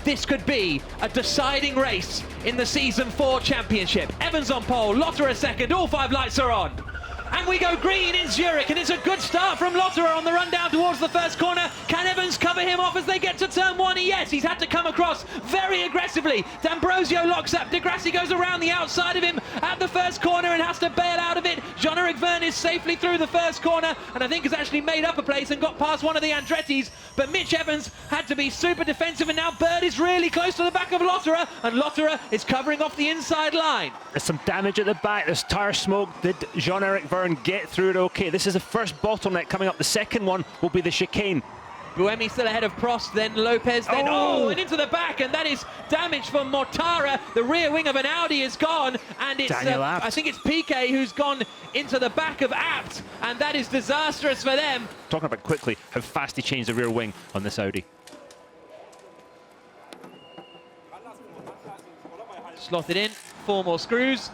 this could be a deciding race in the Season 4 Championship. Evans on pole, Lotterer second, all 5 lights are on. And we go green in Zurich, and it's a good start from Lotterer on the run down towards the first corner. Can Evans cover him off as they get to turn 1? Yes, he's had to come across very aggressively. D'Ambrosio locks up, De Grassi goes around the outside of him at the first corner and has to bail out of it. Jean-Eric Verne is safely through the first corner, and I think has actually made up a place and got past one of the Andrettis. But Mitch Evans had to be super defensive, and now Bird is really close to the back of Lotterer, and Lotterer is covering off the inside line. There's some damage at the back, there's tyre smoke. Did Jean-Eric Verne get through it okay? This is the first bottleneck coming up. The second one will be the chicane. Buemi still ahead of Prost, then Lopez, then and into the back, and that is damage for Mortara. The rear wing of an Audi is gone, and it's I think it's Piquet who's gone into the back of Abt, and that is disastrous for them. Talking about quickly how fast he changed the rear wing on this Audi. Slotted in, 4 more screws,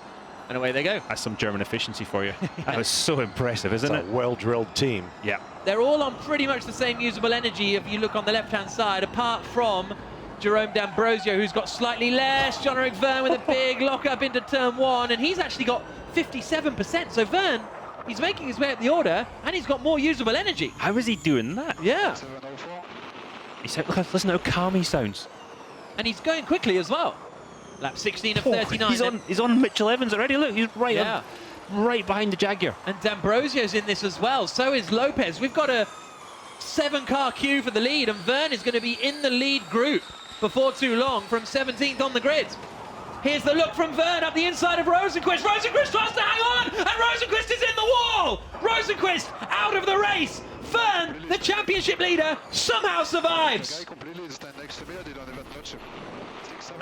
and away they go. That's some German efficiency for you. That was so impressive, isn't it? It's a well-drilled team. Yeah. They're all on pretty much the same usable energy if you look on the left-hand side, apart from Jerome D'Ambrosio, who's got slightly less. Jean-Eric Verne with a big lock-up into turn 1, and he's actually got 57%. So Verne, he's making his way up the order, and he's got more usable energy. How is he doing that? Yeah. Listen how calm he sounds. And he's going quickly as well. Lap 16 of 39. He's on Mitchell Evans already. Look, he's right right behind the Jaguar. And D'Ambrosio's in this as well. So is Lopez. We've got a 7-car queue for the lead, and Verne is going to be in the lead group before too long from 17th on the grid. Here's the look from Verne up the inside of Rosenqvist. Rosenqvist tries to hang on, and Rosenqvist is in the wall. Rosenqvist out of the race. Verne, the championship leader, somehow survives.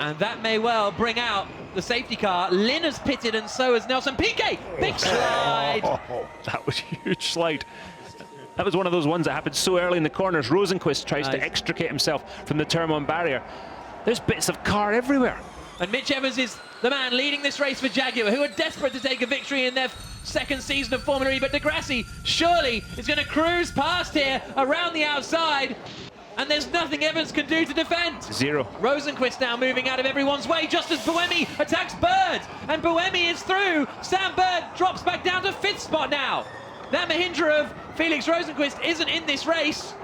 And that may well bring out the safety car. Lynn has pitted, and so has Nelson Piquet. Big slide. That was a huge slide. That was one of those ones that happened so early in the corners. Rosenqvist tries to extricate himself from the turn 1 barrier. There's bits of car everywhere. And Mitch Evans is the man leading this race for Jaguar, who are desperate to take a victory in their second season of Formula E. But De Grassi surely is going to cruise past here around the outside. And there's nothing Evans can do to defend. Zero. Rosenqvist now moving out of everyone's way just as Buemi attacks Bird. And Buemi is through. Sam Bird drops back down to 5th spot now. That Mahindra of Felix Rosenqvist isn't in this race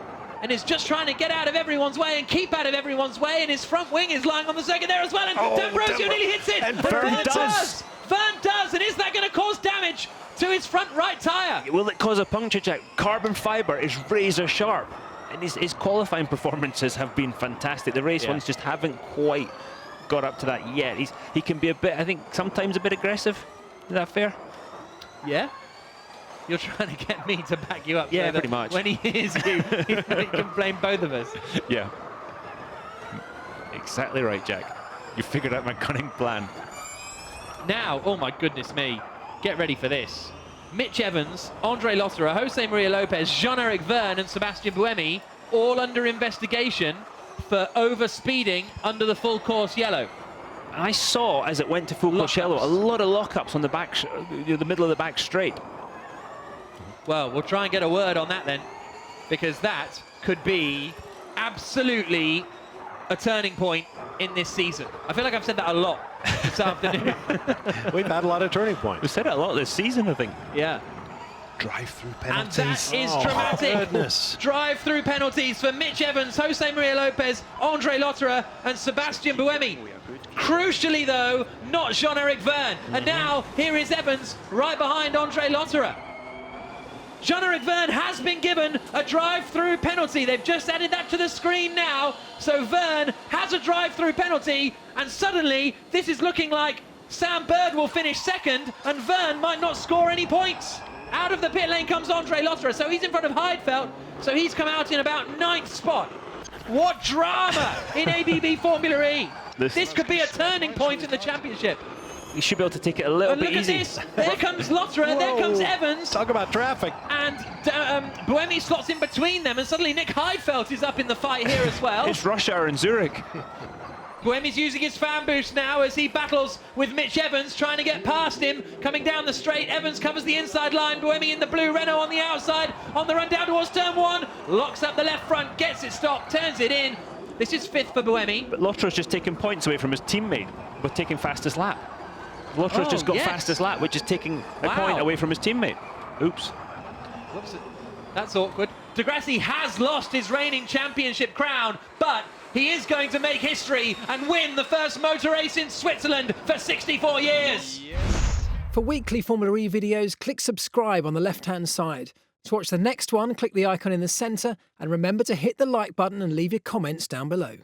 and is just trying to get out of everyone's way and keep out of everyone's way. And his front wing is lying on the circuit there as well. And D'Ambrosio nearly hits it. And Verne does. Verne does. And is that going to cause damage to his front right tyre? Will it cause a puncture, Jack? Carbon fibre is razor sharp. And his qualifying performances have been fantastic. The race ones just haven't quite got up to that yet. He can be a bit, I think, sometimes a bit aggressive. Is that fair? Yeah. You're trying to get me to back you up. Yeah, so pretty much. When he hears you, he can blame both of us. Yeah. Exactly right, Jack. You figured out my cunning plan. Now, oh my goodness me, get ready for this. Mitch Evans, Andre Lotterer, Jose Maria Lopez, Jean-Eric Verne and Sebastian Buemi all under investigation for overspeeding under the full course yellow. I saw, as it went to full course yellow, a lot of lockups on the back, the middle of the back straight. Well, we'll try and get a word on that then, because that could be absolutely a turning point in this season. I feel like I've said that a lot this afternoon. We've had a lot of turning points. We've said it a lot this season, I think. Yeah. Drive-through penalties. And that is dramatic. Goodness. Drive-through penalties for Mitch Evans, Jose Maria Lopez, Andre Lotterer and Sebastian Buemi. Crucially though, not Jean-Eric Verne. And now here is Evans right behind Andre Lotterer. Jean-Eric Verne has been given a drive-through penalty. They've just added that to the screen now. So Verne has a drive-through penalty, and suddenly this is looking like Sam Bird will finish second and Verne might not score any points. Out of the pit lane comes Andre Lotterer, so he's in front of Heidfeld, so he's come out in about 9th spot. What drama in ABB Formula E. This could be a turning point in the championship. You should be able to take it a little bit easy. Look at this. There comes Lotterer, there comes Evans. Talk about traffic. And Buemi slots in between them, and suddenly Nick Heidfeld is up in the fight here as well. It's rush hour in Zurich. Buemi's using his fan boost now as he battles with Mitch Evans, trying to get past him. Coming down the straight, Evans covers the inside line. Buemi in the blue Renault on the outside, on the run down towards turn 1. Locks up the left front, gets it stopped, turns it in. This is 5th for Buemi. But Lotterer's just taking points away from his teammate with taking fastest lap. Lotterer's just got fastest lap, which is taking a point away from his teammate. Oops. Whoops. That's awkward. Degrassi has lost his reigning championship crown, but he is going to make history and win the first motor race in Switzerland for 64 years. For weekly Formula E videos, click subscribe on the left-hand side. To watch the next one, click the icon in the centre and remember to hit the like button and leave your comments down below.